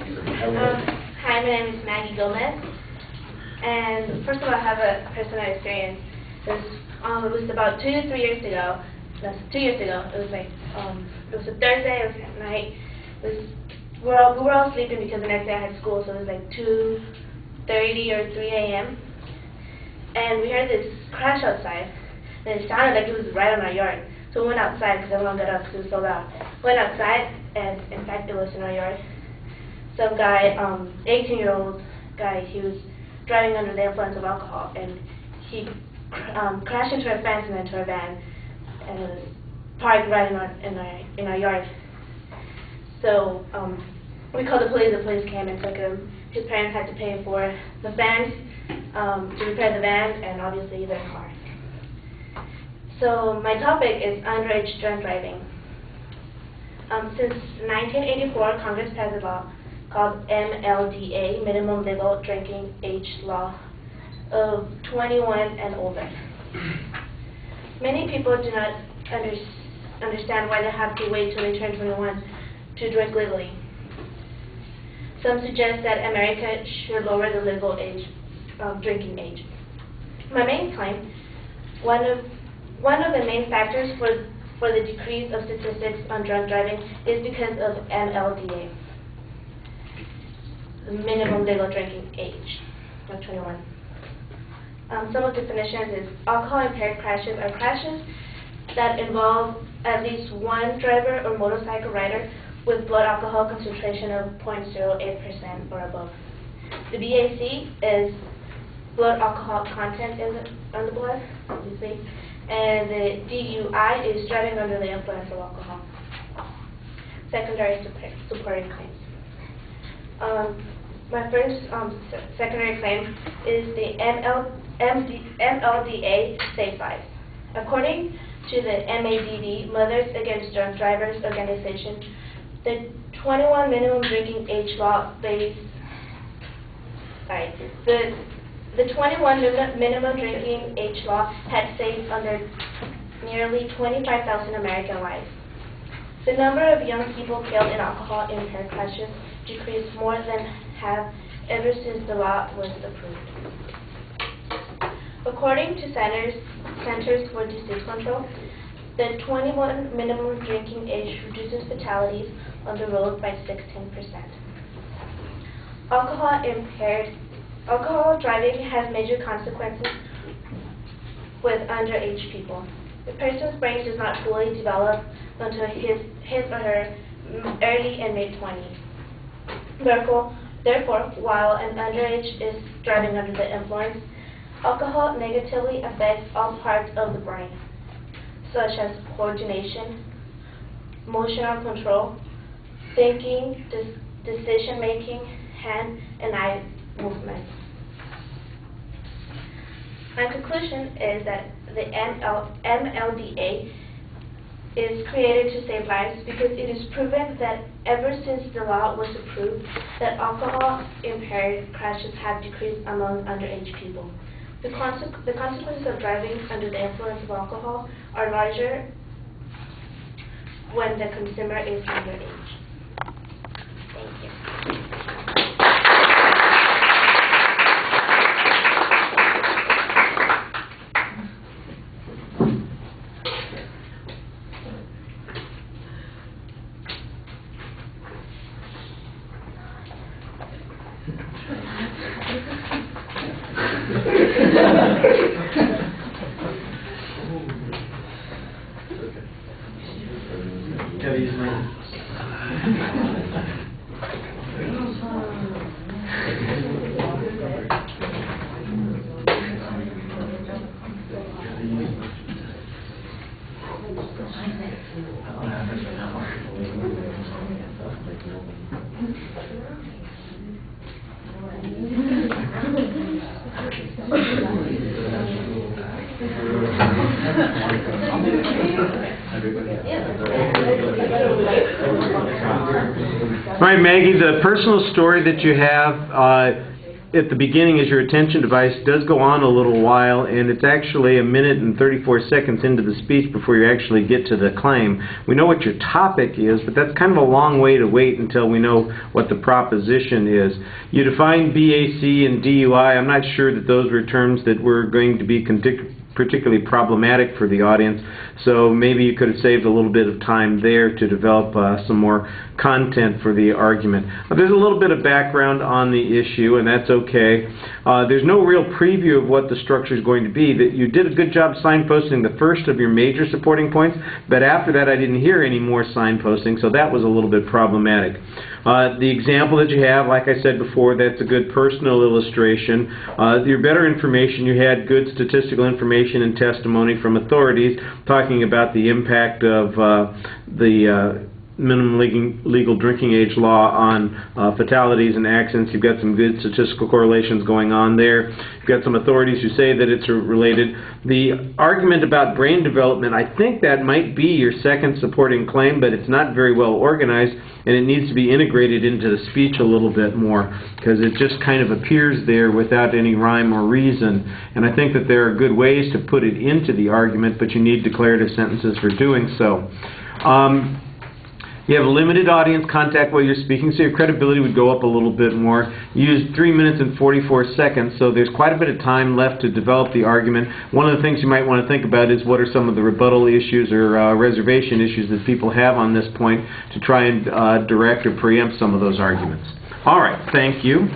Hi, my name is Maggy Gomez, and first of all, I have a personal experience. It was about 2 to 3 years ago. No, 2 years ago. It was it was a Thursday. It was at night. We were all sleeping because the next day I had school, so it was like 2:30 or 3 a.m. And we heard this crash outside, and it sounded like it was right on our yard. So we went outside because everyone got up because it was so loud. Went outside, and in fact, it was in our yard. Some guy, 18-year-old guy, he was driving under the influence of alcohol, and he crashed into our fence and into our van, and it was parked right in our yard. So we called the police. The police came and took him. His parents had to pay for the fence, to repair the van, and obviously their car. So my topic is underage drunk driving. Since 1984, Congress passed a law called MLDA, Minimum Legal Drinking Age Law, of 21 and older. Many people do not understand why they have to wait till they turn 21 to drink legally. Some suggest that America should lower the legal drinking age. My main claim, one of the main factors for the decrease of statistics on drunk driving is because of MLDA, the minimum legal drinking age of 21. Some of the definitions is alcohol-impaired crashes are crashes that involve at least one driver or motorcycle rider with blood alcohol concentration of 0.08% or above. The BAC is blood alcohol content on the blood, obviously, and the DUI is driving under the influence of alcohol. Secondary supporting claims. My first secondary claim is the MLDA Safe Lives. According to the MADD, Mothers Against Drunk Drivers organization, the 21 minimum drinking age law the 21 minimum drinking age law had saved under nearly 25,000 American lives. The number of young people killed in alcohol-impaired crashes decreased more than half ever since the law was approved. According to Centers for Disease Control, the 21 minimum drinking age reduces fatalities on the road by 16%. Alcohol driving has major consequences with underage people. The person's brain does not fully develop until his or her early and mid-20s. Therefore, while an underage is driving under the influence, alcohol negatively affects all parts of the brain, such as coordination, emotional control, thinking, decision-making, hand and eye movements. My conclusion is that the MLDA is created to save lives because it is proven that ever since the law was approved, that alcohol-impaired crashes have decreased among underage people. The consequences of driving under the influence of alcohol are larger when the consumer is underage. Thank you. All right, Maggie, the personal story that you have, at the beginning is your attention device does go on a little while, and it's actually 1 minute and 34 seconds into the speech before you actually get to the claim. We know what your topic is, but that's kind of a long way to wait until we know what the proposition is. You define BAC and DUI. I'm not sure that those were terms that were going to be particularly problematic for the audience, so maybe you could have saved a little bit of time there to develop some more content for the argument. There's a little bit of background on the issue, and that's okay. There's no real preview of what the structure is going to be. That you did a good job signposting the first of your major supporting points, but after that I didn't hear any more signposting, so that was a little bit problematic. The example that you have, like I said before, that's a good personal illustration. Your better information, you had good statistical information and testimony from authorities talking about the impact of the minimum legal drinking age law on fatalities and accidents. You've got some good statistical correlations going on there. You've got some authorities who say that it's related. The argument about brain development, I think that might be your second supporting claim, but it's not very well organized, and it needs to be integrated into the speech a little bit more, because it just kind of appears there without any rhyme or reason. And I think that there are good ways to put it into the argument, but you need declarative sentences for doing so. You have a limited audience contact while you're speaking, so your credibility would go up a little bit more. You used 3 minutes and 44 seconds, so there's quite a bit of time left to develop the argument. One of the things you might want to think about is what are some of the rebuttal issues or reservation issues that people have on this point to try and direct or preempt some of those arguments. All right, thank you.